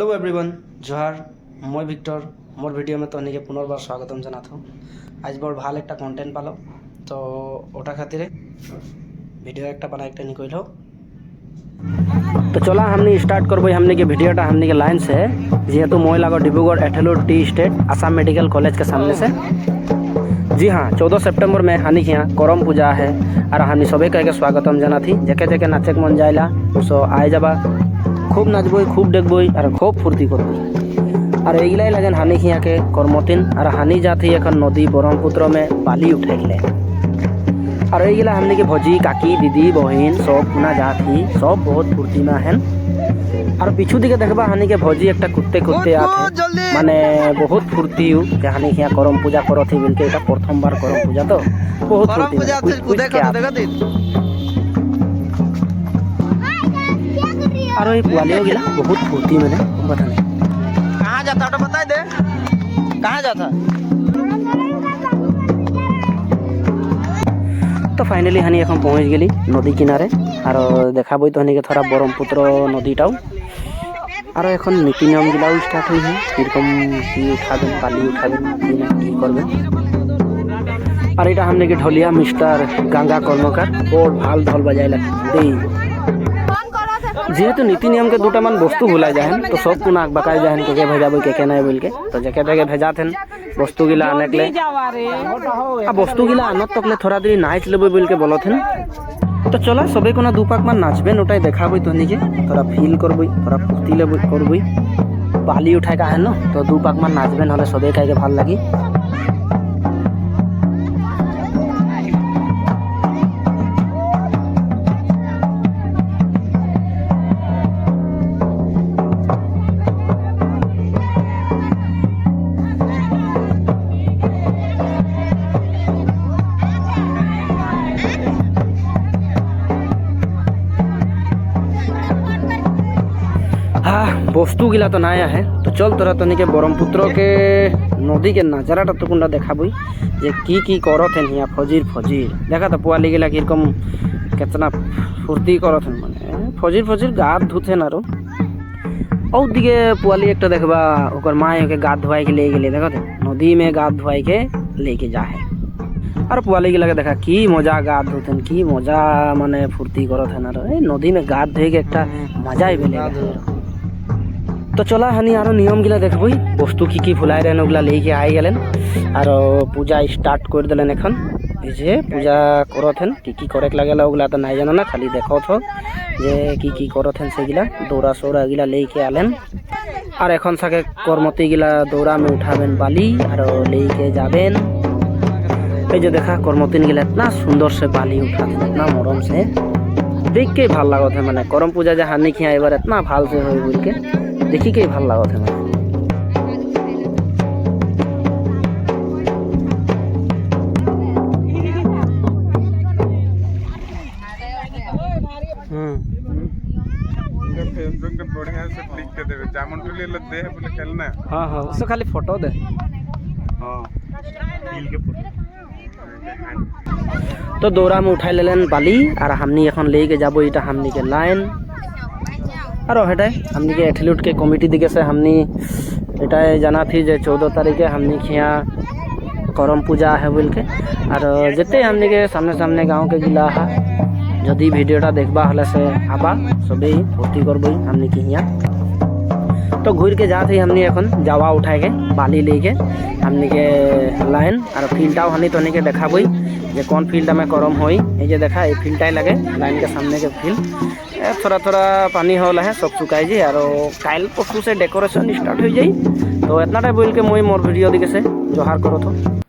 Hello everyone जोहार मैं Victor मोर video में तहनी के पुनर्बार स्वागतम जानात हूँ। आज बड़ भाल एक कन्टेंट पालो तो ओटा खातिर भिडिओ एक बना एक निकल हो। तो चला हमने स्टार्ट करब हमने के भिडियोटा हमने के लाइन से जेहेतु मैं लागो डिब्रूगढ़ एठेलुर tea estate Assam medical college के सामने से। जी हाँ 14 सितंबर में हानि यहाँ करम पूजा है और हमने सभी कह के स्वागतम जाना थी जेके जेके नाचे मन जाइला उसो आए जाबा खूब नाचबई खूब देखबई और खूब फूर्ति करबई और एगलाई लगन हानि यहाँ के कर्मतिन और हानि जाती एखन नदी ब्रह्मपुत्र में बाली उठे गए और एगला हमने के भौजी काकी दीदी बहन सब पुना जाती सब बहुत फूर्ति में हैं और पीछू दिखे देखबा हानि के भौजी एक कुत्ते कुत्ते आते माने बहुत फूर्ति कि हानि यहाँ करम पूजा करथी बोल के प्रथम बार करम पूजा तो बहुत फूर्ति और ये पुआलियों गिला बहुत फूर्ति में बता नहीं कहाँ जाता तो बता दे कहाँ जाता। तो फाइनली हनी এখন पहुँच गली नदी किनारे और देखा बई तो हनी के थोड़ा ब्रह्मपुत्र नदीटाও और এখন নীতি নিয়ম গিলাও স্টার্ট হই এরকম কি উঠাবেন বালি উঠাবেন কি না কি করবেন और এটা हमने के ढोलिया मिस्टर गंगा कर्मकार और भाल ढोल बजाइला देई जेहेतु नीति नियम के दूटा मन वस्तु भुला जाए तो सब पुनः बकाय जाए के भेजाबे के नहीं बोल के तो जगह जगह भेजा थे वस्तु गिला आने के अब वस्तु गिला आनत तक थोड़ा देरी नाच लेबे बोल के बोलो थे तो चला सबे को ना दुपाक मान नाचबे ओटाई देखाबे तो निके थोड़ा फील करबई थोड़ा फुर्ती लेबे करबई बाली उठाए का है ना तो दुपाक मान नाचबे ना सबे कह के ভাল लगी। हाँ वस्तु गिला तो नया है तो चल तोरा तनी के ब्रह्मपुत्र के नदी के नजाराटा तो कुंडा देखाबई जे की करत हैं यहाँ फजीर फजीर देखा तो पुआली गिला किरकम कितना फुर्ती करत हैं माने फजीर फजीर गात धुते ना रो और दिके पुआली एक देखबा ओकर माँ के गात धुआई के ले गेले देखा नदी में गात धुआई के लेके जा है और पुआली गिला के देखा की मजा गात धुते की मजा माने फुर्ती करत हैं ना रो नदी में गात धोए के एक मजा ही मिलेगा। तो चला हनी आरो नियम गिला देखबई वस्तु की भुलाय रहन ओगला लेके आइ गेलेन और पूजा स्टार्ट कर दिलेन एखन जे पूजा करथेन की करे लागेला ओगला तो नहीं जाना ना खाली देखो थो जे की करथेन से गिला दौरा सौरा गिला लेके आलेन और एखन साके कर्मती गिला दौरा में उठाबेन बाली और लेके जाबेन ए जे देखा कर्मतीन गिला इतना सुंदर से बाली उठाते इतना मरम से देख के ভাল लागत है माने करम पूजा जे हानि खिया एबार इतना भाल से होई बोल के देखी के ভাল लागत है माने बढ़िया से क्लिक के देवे जामन टुली ले दे बोले खेलना हां उससे खाली फोटो दे हां फील के फोटो तो दौरा में उठाई लेलेन बाली और हमनी এখন लेके जाबो इटा हमनी के लाइन और हेटाई हमनी के एथलीट के कमिटी दिखे से हमनी एटाई जाना थी जे 14 तारीख हमनी खिया करम पूजा है बोल के और जते हमनी के सामने गांव के गिला है जदि वीडियोटा देखबा हले से आबा सबे फुर्ती करबई हमनी के हिया तो घूर के जात ही हमनी এখন जावा उठाए के बाली लेके हमनी के लाइन और फील्डटाও हानि तो के देखाबई जे कौन फील्ड में करम होई ए जे देखा ए फील्डटाई लगे लाइन के सामने के फील्ड थोड़ा थोड़ा पानी होला है सब सुखाई जी और काल परसों से डेकोरेशन स्टार्ट हो जाई तो इतना टाइम बोल के मोर वीडियो दिखे से जोहार करो तो।